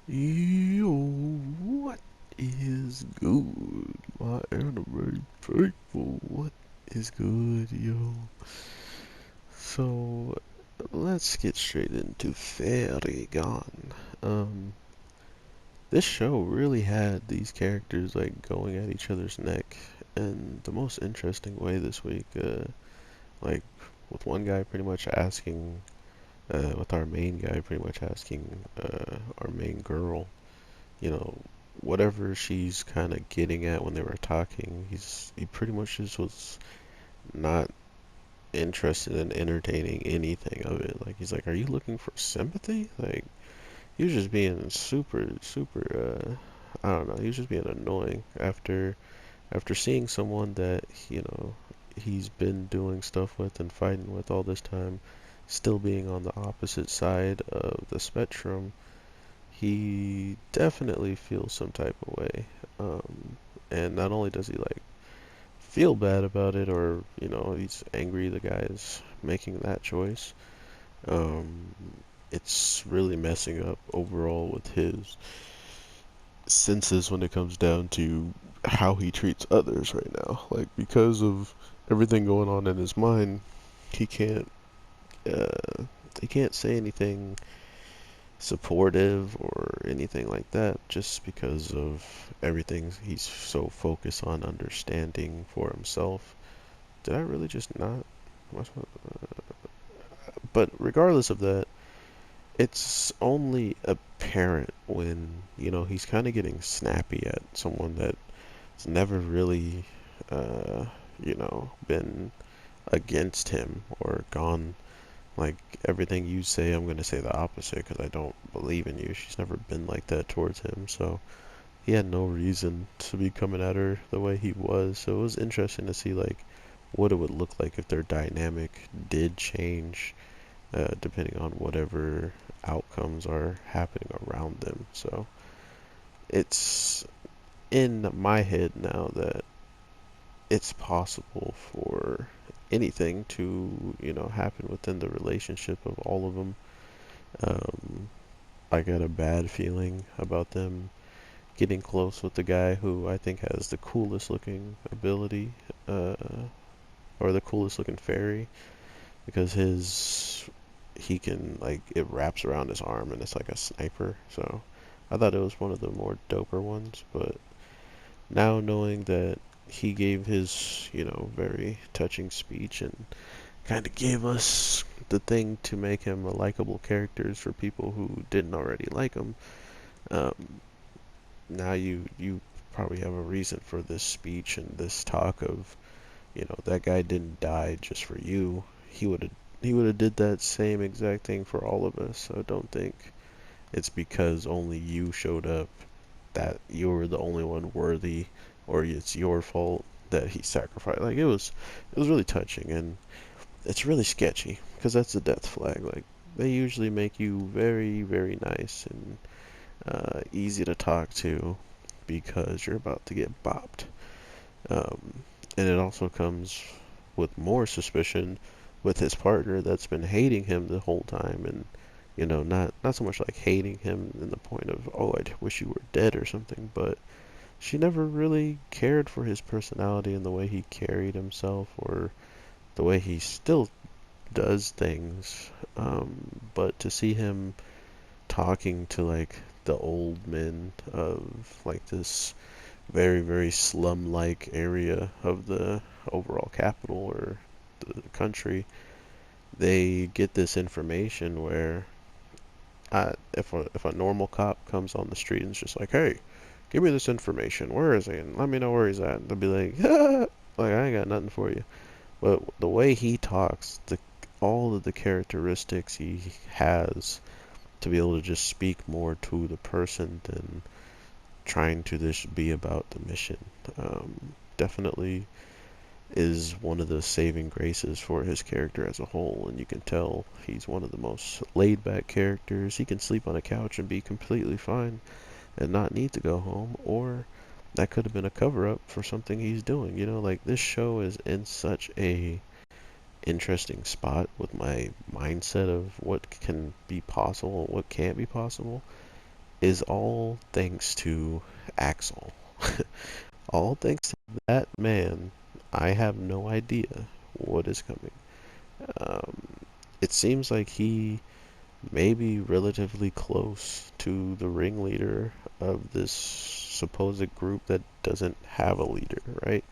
Yo, what is good? My anime faithful, what is good, yo? So, let's get straight into Fairy Gone. Um, this show really had these characters like going at each other's neck in the most interesting way this week. Like, with one guy pretty much asking, with our main guy pretty much asking, our main girl you know, whatever she's kind of getting at when they were talking, he pretty much just was not interested in entertaining anything of it. Like he's like, "Are you looking for sympathy?" Like he was just being super. I don't know. He was just being annoying after seeing someone that he's been doing stuff with and fighting with all this time, still being on the opposite side of the spectrum. He definitely feels some type of way. And not only does he like feel bad about it or, he's angry the guy is making that choice, um, it's really messing up overall with his senses when it comes down to how he treats others right now. Like, because of everything going on in his mind, he can't, uh, he can't say anything supportive or anything like that just because of everything he's so focused on understanding for himself. Did I really just not? But regardless of that, it's only apparent when, he's kind of getting snappy at someone that's never really, been against him or gone like everything you say, I'm going to say the opposite because I don't believe in you. She's never been like that towards him, so he had no reason to be coming at her the way he was. So it was interesting to see like what it would look like if their dynamic did change, depending on whatever outcomes are happening around them. So it's in my head now that it's possible for anything to, happen within the relationship of all of them. Um, I got a bad feeling about them getting close with the guy who I think has the coolest looking ability, uh, or the coolest looking fairy, because he can, like, it wraps around his arm and it's like a sniper. So I thought it was one of the more doper ones, but now knowing that he gave his, very touching speech and kind of gave us the thing to make him a likable character for people who didn't already like him. Um, Now you probably have a reason for this speech and this talk of, that guy didn't die just for you. He would have did that same exact thing for all of us. So don't think it's because only you showed up that you were the only one worthy or it's your fault that he sacrificed. Like it was really touching and it's really sketchy because that's a death flag. Like they usually make you very very nice and easy to talk to because you're about to get bopped. Um, and it also comes with more suspicion with his partner that's been hating him the whole time and not so much like hating him in the point of, oh, I wish you were dead or something, but she never really cared for his personality and the way he carried himself or the way he still does things. But to see him talking to like the old men of like this very, very slum-like area of the overall capital or the country, they get this information where if a normal cop comes on the street and is just like, "Hey, give me this information. Where is he? And let me know where he's at." They'll be like, "Like I ain't got nothing for you." But the way he talks, all of the characteristics he has to be able to just speak more to the person than trying to just be about the mission. Definitely is one of the saving graces for his character as a whole, and you can tell he's one of the most laid back characters. He can sleep on a couch and be completely fine and not need to go home, or that could have been a cover up for something he's doing. Like this show is in such a interesting spot with my mindset of what can be possible and what can't be possible is all thanks to Axel. All thanks to that man. I have no idea what is coming. Um, it seems like he may be relatively close to the ringleader of this supposed group that doesn't have a leader, right?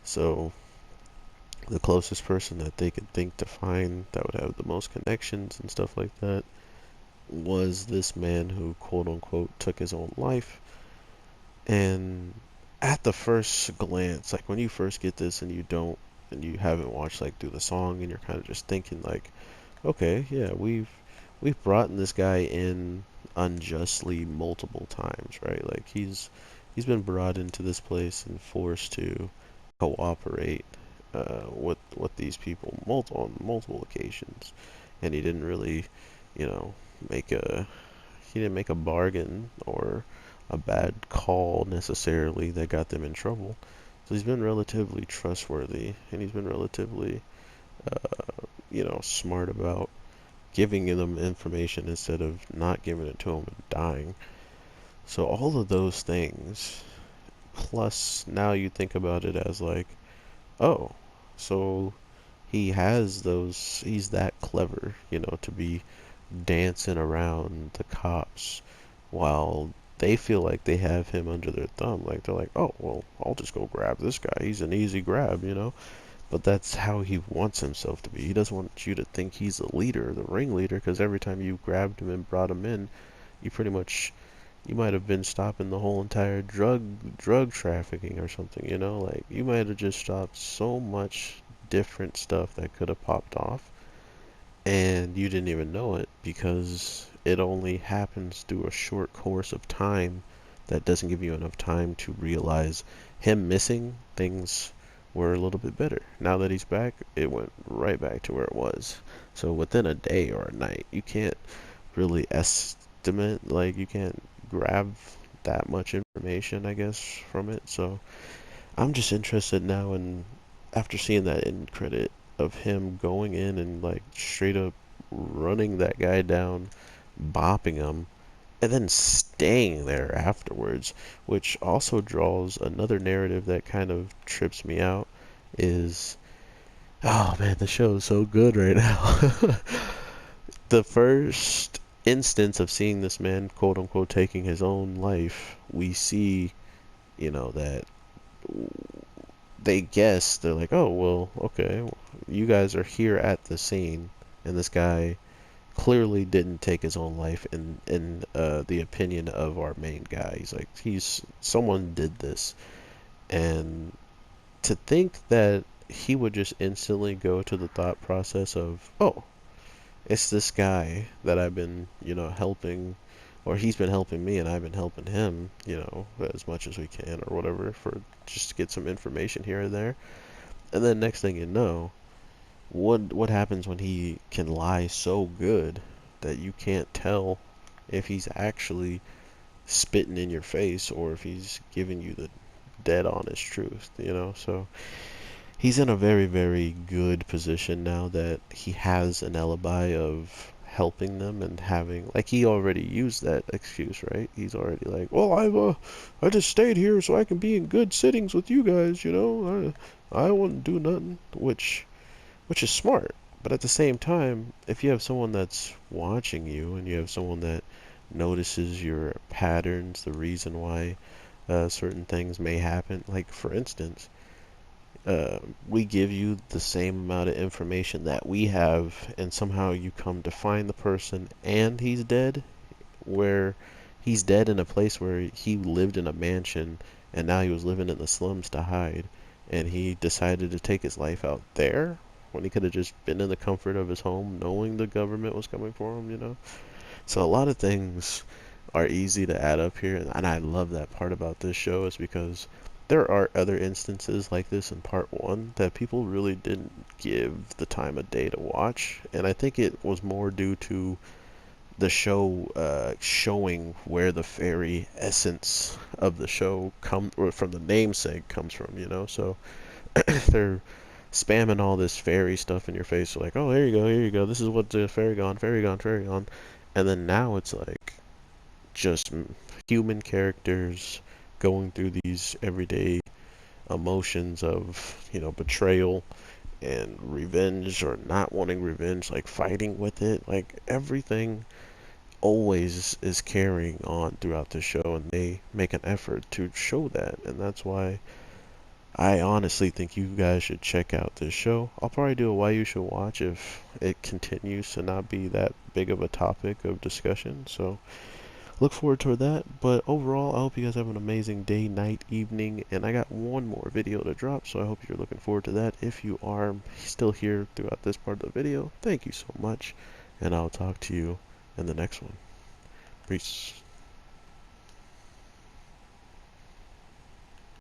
So the closest person that they could think to find that would have the most connections and stuff like that was this man who quote unquote took his own life. And at the first glance, like when you first get this and you haven't watched like through the song and you're kind of just thinking like, okay, yeah, we've brought this guy in unjustly multiple times, right? Like he's been brought into this place and forced to cooperate with these people on multiple occasions, and he didn't really, you know, make a he didn't make a bargain or a bad call necessarily that got them in trouble. So he's been relatively trustworthy, and he's been relatively, smart about giving them information instead of not giving it to them and dying. So all of those things, plus now you think about it as like, oh, so he's that clever, to be dancing around the cops while they feel like they have him under their thumb. Like they're like, oh, well, I'll just go grab this guy. He's an easy grab. But that's how he wants himself to be. He doesn't want you to think he's the leader, the ringleader, because every time you grabbed him and brought him in, you pretty much you might have been stopping the whole entire drug trafficking or something. Like you might have just stopped so much different stuff that could have popped off and you didn't even know it because it only happens through a short course of time that doesn't give you enough time to realize him missing things were a little bit better. Now that he's back, it went right back to where it was. So within a day or a night, you can't really estimate, like you can't grab that much information, I guess, from it. So I'm just interested now in after seeing that end credit of him going in and like straight up running that guy down, bopping him, and then staying there afterwards, which also draws another narrative that kind of trips me out is oh man, the show is so good right now. The first instance of seeing this man quote unquote taking his own life, we see, that they guess they're like, oh well, okay, you guys are here at the scene, and this guy clearly didn't take his own life. In the opinion of our main guy, he's like, he's someone did this, and to think that he would just instantly go to the thought process of, oh, it's this guy that I've been, helping, or he's been helping me and I've been helping him, as much as we can or whatever for just to get some information here and there. And then next thing you know, what happens when he can lie so good that you can't tell if he's actually spitting in your face or if he's giving you the dead honest truth. So he's in a very, very good position now that he has an alibi of helping them and having like he already used that excuse, right? He's already like, well, I just stayed here so I can be in good sittings with you guys. I wouldn't do nothing, which is smart. But at the same time, if you have someone that's watching you and you have someone that notices your patterns, the reason why certain things may happen, like for instance, we give you the same amount of information that we have, and somehow you come to find the person and he's dead, where he's dead in a place where he lived in a mansion and now he was living in the slums to hide, and he decided to take his life out there when he could have just been in the comfort of his home knowing the government was coming for him. So a lot of things are easy to add up here, and I love that part about this show is because there are other instances like this in part one that people really didn't give the time of day to watch, and I think it was more due to the show showing where the fairy essence of the show or from the namesake comes from. So they're spamming all this fairy stuff in your face, like, oh, here you go, this is what the fairy gone, and then now it's like just human characters going through these everyday emotions of, betrayal and revenge or not wanting revenge, like fighting with it. Like everything always is carrying on throughout the show, and they make an effort to show that. And that's why I honestly think you guys should check out this show. I'll probably do a why you should watch if it continues to not be that big of a topic of discussion. So look forward to that. But overall, I hope you guys have an amazing day, night, evening, and I got one more video to drop, so I hope you're looking forward to that. If you are still here throughout this part of the video, thank you so much, and I'll talk to you in the next one. Peace.